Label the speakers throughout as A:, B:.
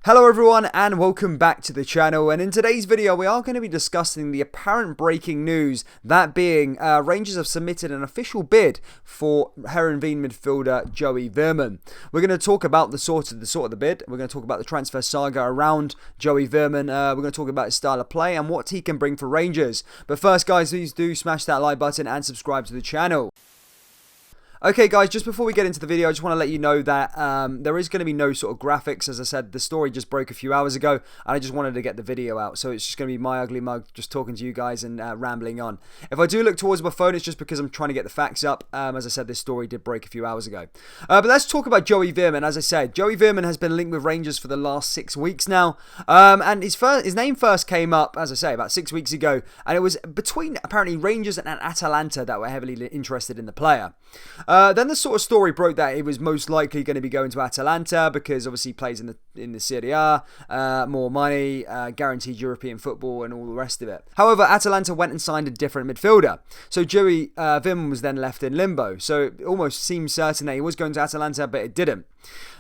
A: Hello everyone and welcome back to the channel, and in today's video we are going to be discussing the apparent breaking news, that being Rangers have submitted an official bid for Heerenveen midfielder Joey Veerman. We're going to talk about the sort of the bid, we're going to talk about the transfer saga around Joey Veerman, we're going to talk about his style of play and what he can bring for Rangers. But first guys, please do smash that like button and subscribe to the channel. Okay guys, just before we get into the video, I just want to let you know that there is going to be no sort of graphics. As I said, the story just broke a few hours ago and I just wanted to get the video out. So it's just going to be my ugly mug just talking to you guys and rambling on. If I do look towards my phone, it's just because I'm trying to get the facts up. As I said, this story did break a few hours ago. But let's talk about Joey Veerman. As I said, Joey Veerman has been linked with Rangers for the last 6 weeks now. And his name first came up, as I say, about 6 weeks ago. And it was between apparently Rangers and Atalanta that were heavily interested in the player. Then the sort of story broke that he was most likely going to be going to Atalanta because obviously he plays in the Serie A, more money, guaranteed European football and all the rest of it. However, Atalanta went and signed a different midfielder. So Joey Veerman was then left in limbo. So it almost seemed certain that he was going to Atalanta, but it didn't.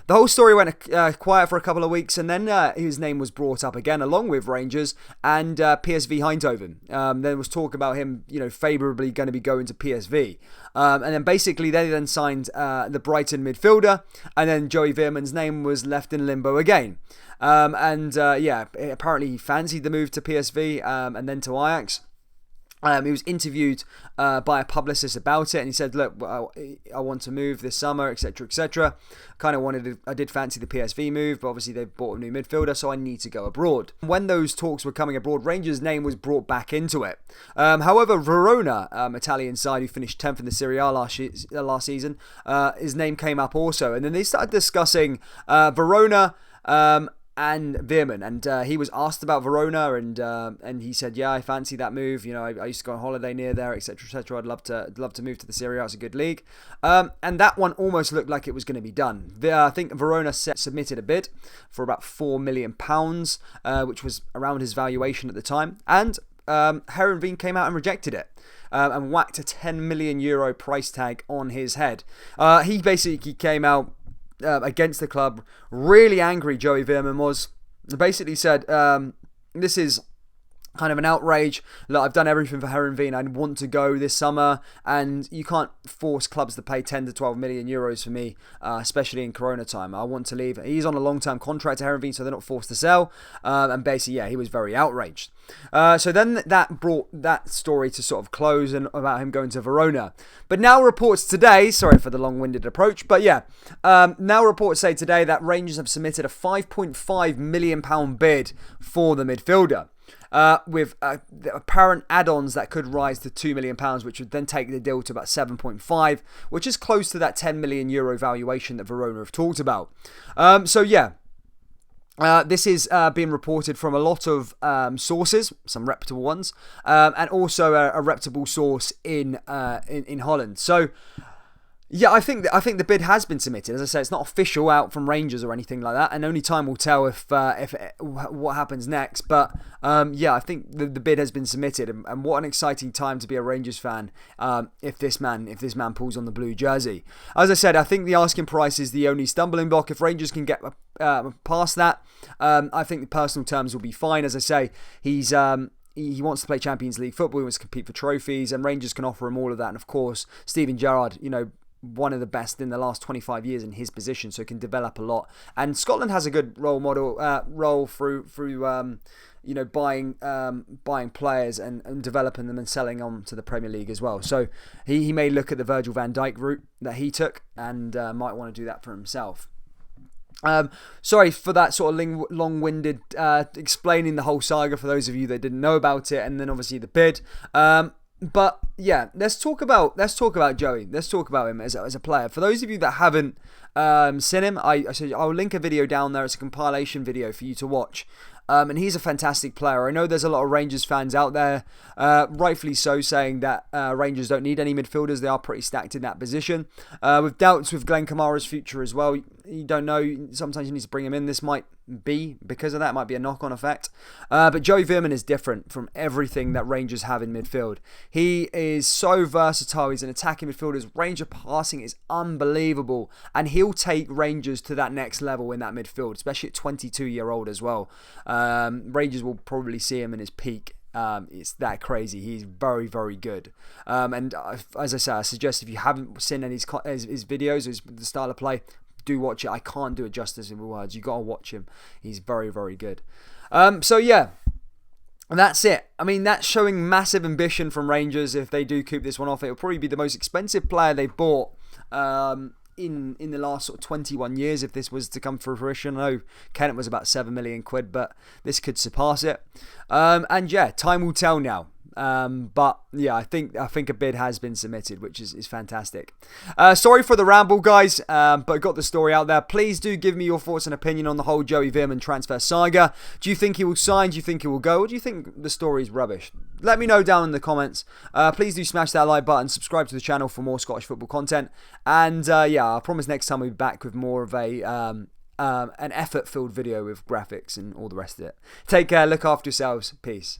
A: The whole story went quiet for a couple of weeks, and then his name was brought up again, along with Rangers and PSV Eindhoven. There was talk about him, favourably going to be going to PSV. And then basically they then signed the Brighton midfielder, and then Joey Veerman's name was left in limbo again. Apparently he fancied the move to PSV and then to Ajax. He was interviewed by a publicist about it, and he said, "Look, I want to move this summer, etc., etc. I did fancy the PSV move, but obviously they've bought a new midfielder, so I need to go abroad." When those talks were coming abroad, Rangers' name was brought back into it. However, Verona, Italian side who finished 10th in the Serie A last season, his name came up also, and then they started discussing Verona. And Veerman, and he was asked about Verona, and he said, "Yeah, I fancy that move. I used to go on holiday near there, etc., etc. I'd love to move to the Serie A. It's a good league." And that one almost looked like it was going to be done. I think Verona submitted a bid for about £4 million, which was around his valuation at the time, and Heerenveen came out and rejected it. And whacked a €10 million price tag on his head. He basically came out against the club, really angry. Joey Veerman was basically said, "This is kind of an outrage. Look, I've done everything for Heerenveen. I want to go this summer, and you can't force clubs to pay 10 to 12 million euros for me, especially in Corona time. I want to leave." He's on a long-term contract to Heerenveen, so they're not forced to sell. And basically, he was very outraged. So then that brought that story to sort of close, and about him going to Verona. But now reports today, sorry for the long-winded approach, but now reports say today that Rangers have submitted a £5.5 million bid for the midfielder. With the apparent add-ons that could rise to £2 million, which would then take the deal to about 7.5, which is close to that €10 million valuation that Verona have talked about. This is being reported from a lot of sources, some reputable ones, and also a reputable source in Holland. So, yeah, I think the bid has been submitted. As I say, it's not official out from Rangers or anything like that, and only time will tell if what happens next. But I think the bid has been submitted, and what an exciting time to be a Rangers fan if this man pulls on the blue jersey. As I said, I think the asking price is the only stumbling block. If Rangers can get past that, I think the personal terms will be fine. As I say, he wants to play Champions League football. He wants to compete for trophies, and Rangers can offer him all of that. And of course, Steven Gerrard, one of the best in the last 25 years in his position, so can develop a lot. And Scotland has a good role through buying players and developing them and selling on to the Premier League as well. So he may look at the Virgil van Dijk route that he took, and might want to do that for himself. Sorry for that sort of long-winded explaining the whole saga for those of you that didn't know about it, and then obviously the bid. But yeah, let's talk about Joey. Let's talk about him as a player. For those of you that haven't seen him, I'll link a video down there. It's a compilation video for you to watch. And he's a fantastic player. I know there's a lot of Rangers fans out there, rightfully so, saying that Rangers don't need any midfielders. They are pretty stacked in that position. With doubts with Glenn Kamara's future as well. You don't know. Sometimes you need to bring him in. This might be because of that. It might be a knock-on effect. But Joey Veerman is different from everything that Rangers have in midfield. He is so versatile. He's an attacking midfielder. His range of passing is unbelievable. And he'll take Rangers to that next level in that midfield, especially at 22-year-old as well. Rangers will probably see him in his peak. It's that crazy. He's very, very good. And as I say, I suggest if you haven't seen any of his videos, the style of play, do watch it. I can't do it justice in words. You got to watch him. He's very, very good. So yeah, that's it. I mean, that's showing massive ambition from Rangers. If they do coup this one off, it'll probably be the most expensive player they bought in the last sort of 21 years, if this was to come to fruition. I know Kennett was about £7 million, but this could surpass it. And yeah, time will tell now. But yeah, I think a bid has been submitted, which is fantastic. Sorry for the ramble, guys, but got the story out there. Please do give me your thoughts and opinion on the whole Joey Veerman transfer saga. Do you think he will sign? Do you think he will go? Or do you think the story is rubbish? Let me know down in the comments. Please do smash that like button, subscribe to the channel for more Scottish football content. And yeah, I promise next time we'll be back with more of an effort-filled video with graphics and all the rest of it. Take care, look after yourselves, peace.